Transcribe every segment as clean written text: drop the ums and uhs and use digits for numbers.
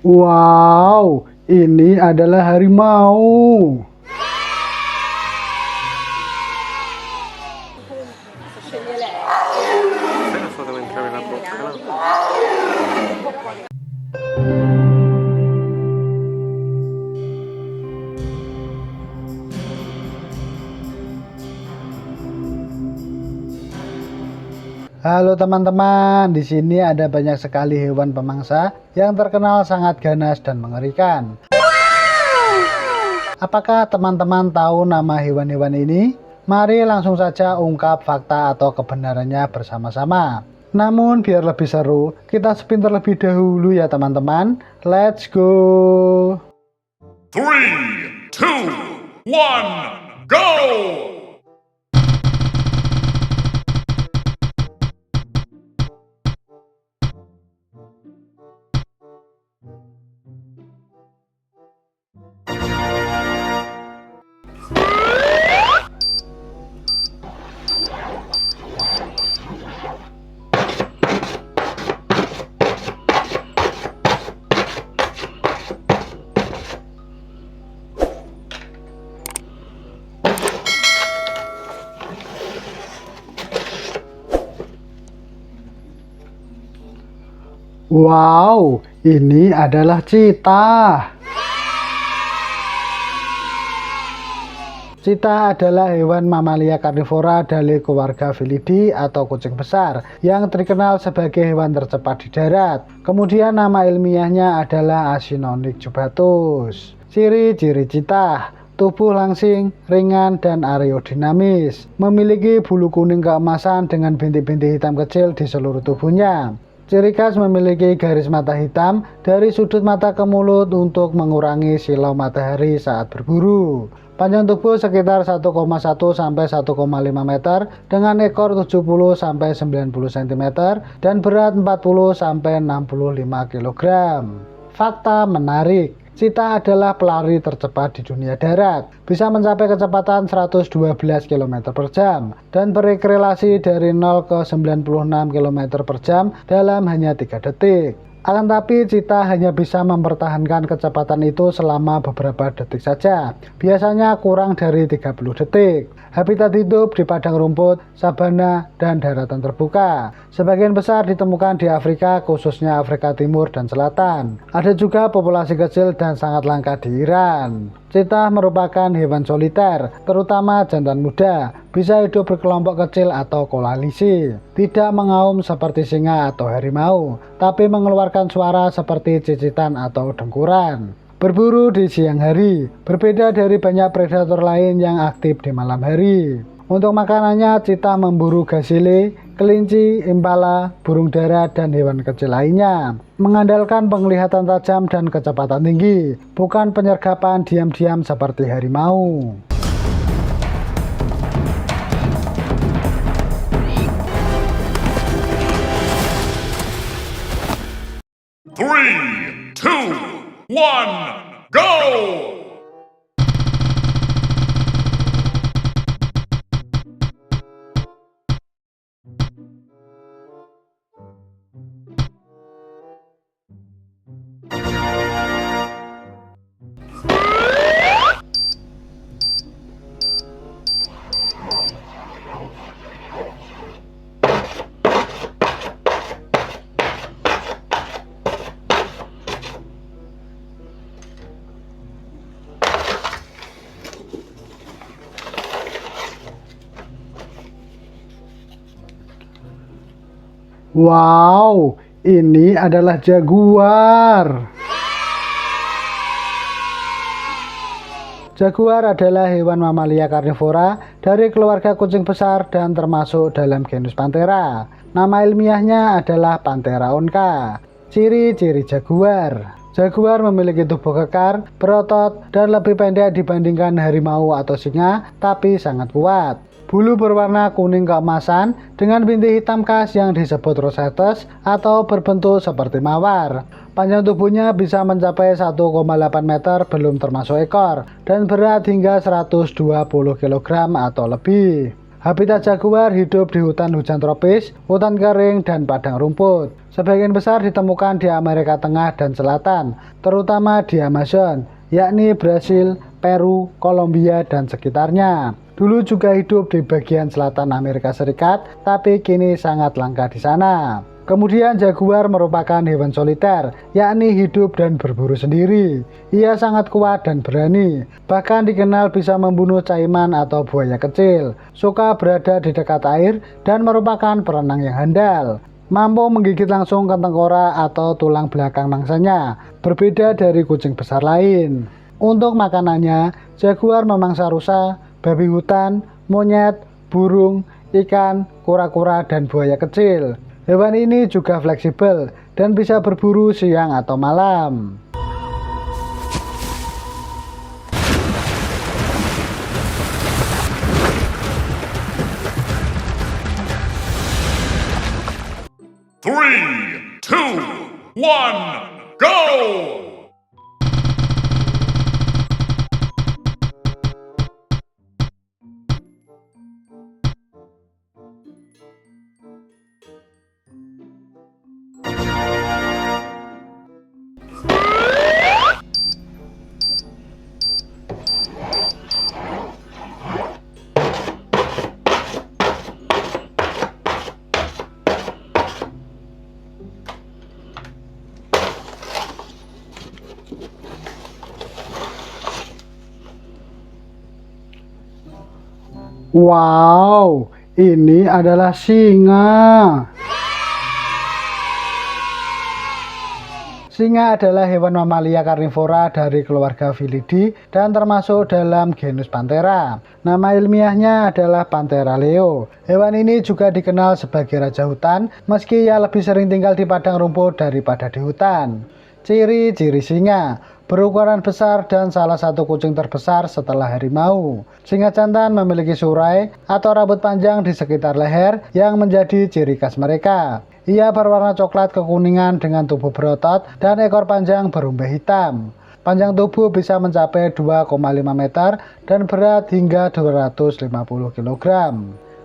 Wow, ini adalah harimau. Halo teman-teman, di sini ada banyak sekali hewan pemangsa yang terkenal sangat ganas dan mengerikan. Apakah teman-teman tahu nama hewan-hewan ini? Mari langsung saja ungkap fakta atau kebenarannya bersama-sama. Namun biar lebih seru, kita spin terlebih dahulu ya teman-teman. Let's go! 3, 2, 1, go! Wow, ini adalah cheetah. Cheetah adalah hewan mamalia karnivora dari keluarga Felidae atau kucing besar yang terkenal sebagai hewan tercepat di darat. Kemudian nama ilmiahnya adalah Acinonychus jubatus. Ciri-ciri cheetah: tubuh langsing, ringan, dan aerodinamis. Memiliki bulu kuning keemasan dengan bintik-bintik hitam kecil di seluruh tubuhnya. Ciri khas memiliki garis mata hitam dari sudut mata ke mulut untuk mengurangi silau matahari saat berburu. Panjang tubuh sekitar 1,1 sampai 1,5 meter dengan ekor 70 sampai 90 cm dan berat 40 sampai 65 kg. Fakta menarik: cheetah adalah pelari tercepat di dunia darat, bisa mencapai kecepatan 112 km per jam dan berkorelasi dari 0 ke 96 km per jam dalam hanya 3 detik. Akan tapi cheetah hanya bisa mempertahankan kecepatan itu selama beberapa detik saja, biasanya kurang dari 30 detik. Habitat hidup di padang rumput, sabana, dan daratan terbuka. Sebagian besar ditemukan di Afrika, khususnya Afrika Timur dan Selatan. Ada juga populasi kecil dan sangat langka di Iran. Cheetah merupakan hewan soliter, terutama jantan muda, bisa hidup berkelompok kecil atau koalisi. Tidak mengaum seperti singa atau harimau, tapi mengeluarkan suara seperti cicitan atau dengkuran. Berburu di siang hari, berbeda dari banyak predator lain yang aktif di malam hari. Untuk makanannya, cheetah memburu gazelle, kelinci, impala, burung dara, dan hewan kecil lainnya. Mengandalkan penglihatan tajam dan kecepatan tinggi, bukan penyergapan diam-diam seperti harimau. Three, two, one, go! Wow, ini adalah jaguar. Jaguar adalah hewan mamalia karnivora dari keluarga kucing besar dan termasuk dalam genus Panthera. Nama ilmiahnya adalah Panthera onca. Ciri-ciri jaguar: jaguar memiliki tubuh kekar, berotot, dan lebih pendek dibandingkan harimau atau singa, tapi sangat kuat. Bulu berwarna kuning keemasan dengan bintik hitam khas yang disebut rosettes atau berbentuk seperti mawar. Panjang tubuhnya bisa mencapai 1,8 meter belum termasuk ekor dan berat hingga 120 kg atau lebih. Habitat jaguar hidup di hutan hujan tropis, hutan kering, dan padang rumput. Sebagian besar ditemukan di Amerika Tengah dan Selatan, terutama di Amazon, yakni Brasil, Peru, Kolombia, dan sekitarnya. Dulu juga hidup di bagian selatan Amerika Serikat, tapi kini sangat langka di sana. Kemudian jaguar merupakan hewan soliter, yakni hidup dan berburu sendiri. Ia sangat kuat dan berani, bahkan dikenal bisa membunuh caiman atau buaya kecil. Suka berada di dekat air dan merupakan perenang yang handal. Mampu menggigit langsung ke tengkorak atau tulang belakang mangsanya, berbeda dari kucing besar lain. Untuk makanannya, jaguar memangsa rusa, babi hutan, monyet, burung, ikan, kura-kura, dan buaya kecil. Hewan ini juga fleksibel dan bisa berburu siang atau malam. Three, two, one, go! Wow, ini adalah singa. Singa adalah hewan mamalia karnivora dari keluarga Felidae dan termasuk dalam genus Panthera. Nama ilmiahnya adalah Panthera leo. Hewan ini juga dikenal sebagai raja hutan, meski ia lebih sering tinggal di padang rumput daripada di hutan. Ciri-ciri singa: berukuran besar dan salah satu kucing terbesar setelah harimau. Singa jantan memiliki surai atau rambut panjang di sekitar leher yang menjadi ciri khas mereka. Ia berwarna coklat kekuningan dengan tubuh berotot dan ekor panjang berumbai hitam. Panjang tubuh bisa mencapai 2,5 meter dan berat hingga 250 kg.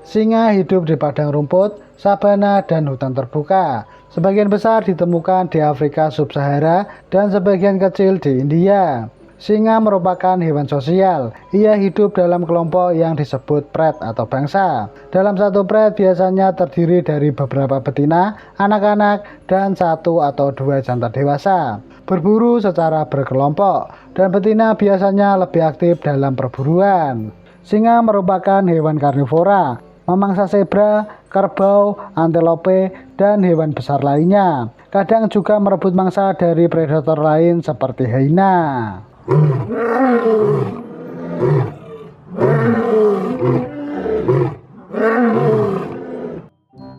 Singa hidup di padang rumput, sabana, dan hutan terbuka. Sebagian besar ditemukan di Afrika Sub-Sahara dan sebagian kecil di India. Singa merupakan hewan sosial. Ia hidup dalam kelompok yang disebut pret atau bangsa. Dalam satu pret biasanya terdiri dari beberapa betina, anak-anak, dan satu atau dua jantan dewasa. Berburu secara berkelompok, dan betina biasanya lebih aktif dalam perburuan. Singa merupakan hewan karnivora, memangsa zebra, kerbau, antelope, dan hewan besar lainnya. Kadang juga merebut mangsa dari predator lain seperti hyena.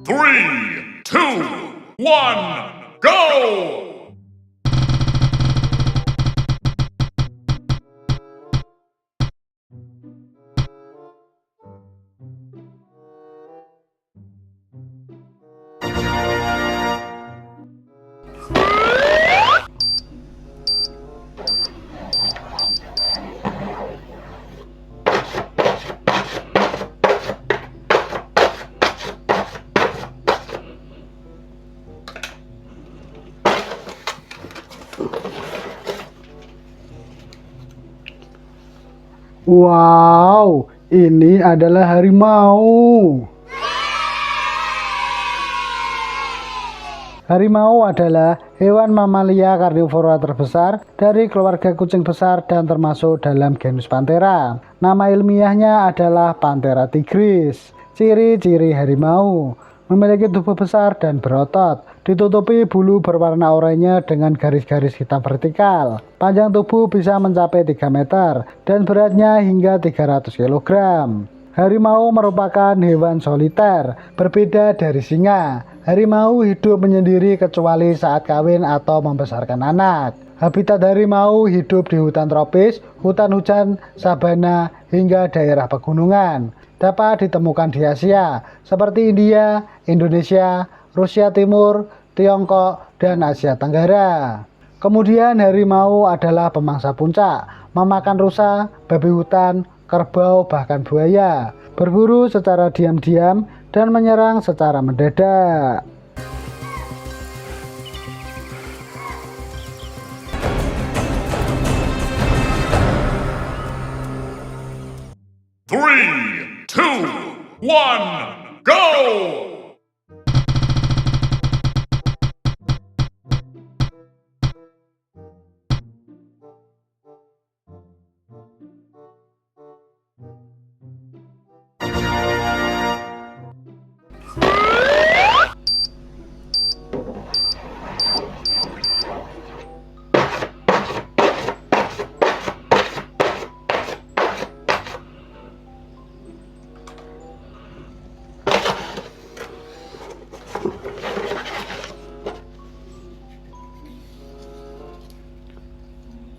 Three, two, one, go! Wow, ini adalah harimau. Harimau adalah hewan mamalia karnivora terbesar dari keluarga kucing besar dan termasuk dalam genus Panthera. Nama ilmiahnya adalah Panthera tigris. Ciri-ciri harimau: memiliki tubuh besar dan berotot, ditutupi bulu berwarna oranye dengan garis-garis hitam vertikal. Panjang tubuh bisa mencapai 3 meter dan beratnya hingga 300 kg. Harimau merupakan hewan soliter, berbeda dari singa. Harimau hidup menyendiri kecuali saat kawin atau membesarkan anak. Habitat harimau hidup di hutan tropis, hutan hujan, sabana, hingga daerah pegunungan. Dapat ditemukan di Asia, seperti India, Indonesia, Rusia Timur, Tiongkok, dan Asia Tenggara. Kemudian harimau adalah pemangsa puncak, memakan rusa, babi hutan, kerbau, bahkan buaya. berburu secara diam-diam, dan menyerang secara mendadak. Three, two, one, go!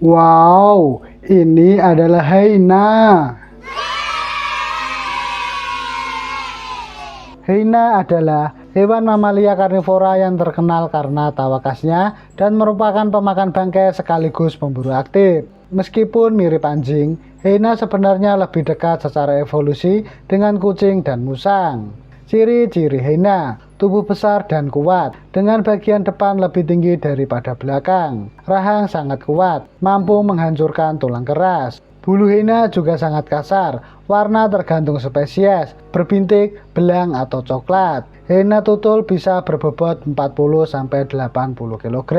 Wow, ini adalah hyena. Hyena adalah hewan mamalia karnivora yang terkenal karena tawakasnya dan merupakan pemakan bangkai sekaligus pemburu aktif. Meskipun mirip anjing, hyena sebenarnya lebih dekat secara evolusi dengan kucing dan musang. Ciri-ciri hyena: tubuh besar dan kuat, dengan bagian depan lebih tinggi daripada belakang. Rahang sangat kuat, mampu menghancurkan tulang keras. Bulu hyena juga sangat kasar, warna tergantung spesies, berbintik, belang, atau coklat. Hyena tutul bisa berbobot 40-80 kg.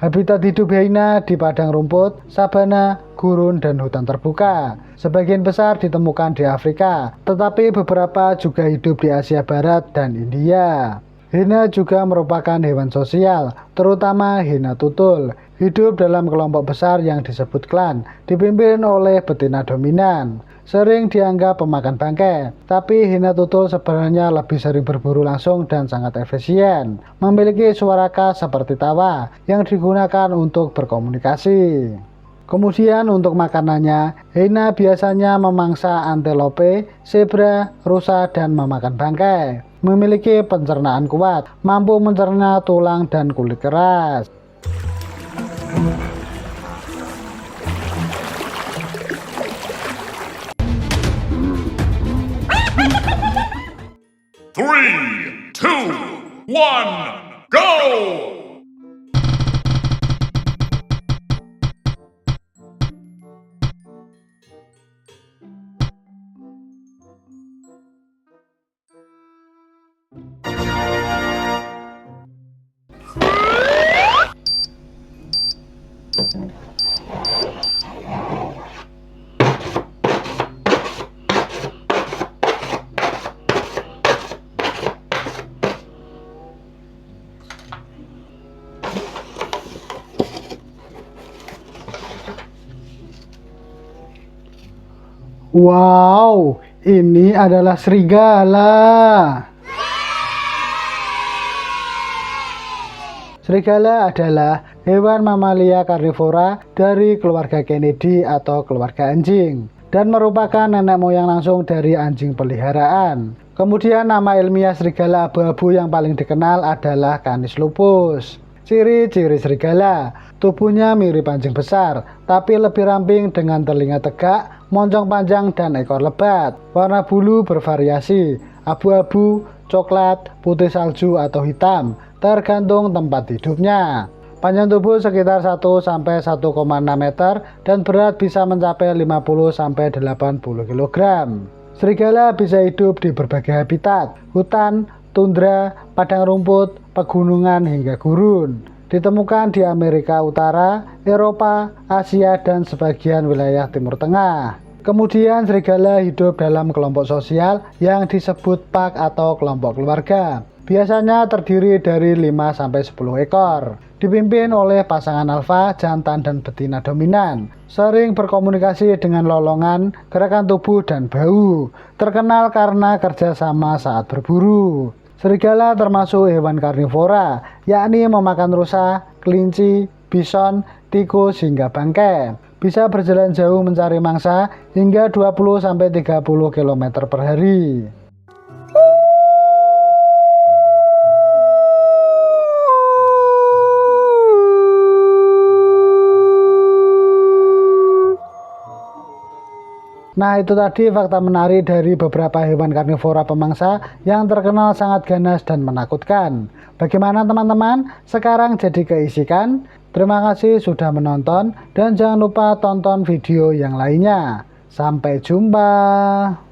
Habitat hidup hyena di padang rumput, sabana, gurun, dan hutan terbuka. Sebagian besar ditemukan di Afrika, tetapi beberapa juga hidup di Asia Barat dan India. Hyena juga merupakan hewan sosial, terutama hyena tutul. Hidup dalam kelompok besar yang disebut klan, dipimpin oleh betina dominan. Sering dianggap pemakan bangkai, tapi hyena tutul sebenarnya lebih sering berburu langsung dan sangat efisien. Memiliki suara khas seperti tawa yang digunakan untuk berkomunikasi. Kemudian untuk makanannya, hyena biasanya memangsa antelope, zebra, rusa, dan memakan bangkai. Memiliki pencernaan kuat, mampu mencerna tulang dan kulit keras. Three, two, one, go! Wow, ini adalah serigala. Serigala adalah hewan mamalia karnivora dari keluarga Kennedy atau keluarga anjing dan merupakan nenek moyang langsung dari anjing peliharaan. Kemudian nama ilmiah serigala abu-abu yang paling dikenal adalah Canis lupus. Ciri-ciri serigala: tubuhnya mirip anjing besar, tapi lebih ramping dengan telinga tegak, moncong panjang, dan ekor lebat. Warna bulu bervariasi, abu-abu, coklat, putih salju, atau hitam, tergantung tempat hidupnya. Panjang tubuh sekitar 1-1,6 meter dan berat bisa mencapai 50-80 kg. Serigala bisa hidup di berbagai habitat, hutan, tundra, padang rumput, pegunungan, hingga gurun. Ditemukan di Amerika Utara, Eropa, Asia, dan sebagian wilayah Timur Tengah. Kemudian serigala hidup dalam kelompok sosial yang disebut pak atau kelompok keluarga. Biasanya terdiri dari 5-10 ekor. Dipimpin oleh pasangan alfa, jantan, dan betina dominan. Sering berkomunikasi dengan lolongan, gerakan tubuh, dan bau. Terkenal karena kerjasama saat berburu. Serigala termasuk hewan karnivora, yakni memakan rusa, kelinci, bison, tikus, hingga bangkai. Bisa berjalan jauh mencari mangsa hingga 20-30 km per hari. Nah, itu tadi fakta menarik dari beberapa hewan karnivora pemangsa yang terkenal sangat ganas dan menakutkan. Bagaimana teman-teman? Sekarang jadi keisikan. Terima kasih sudah menonton dan jangan lupa tonton video yang lainnya. Sampai jumpa.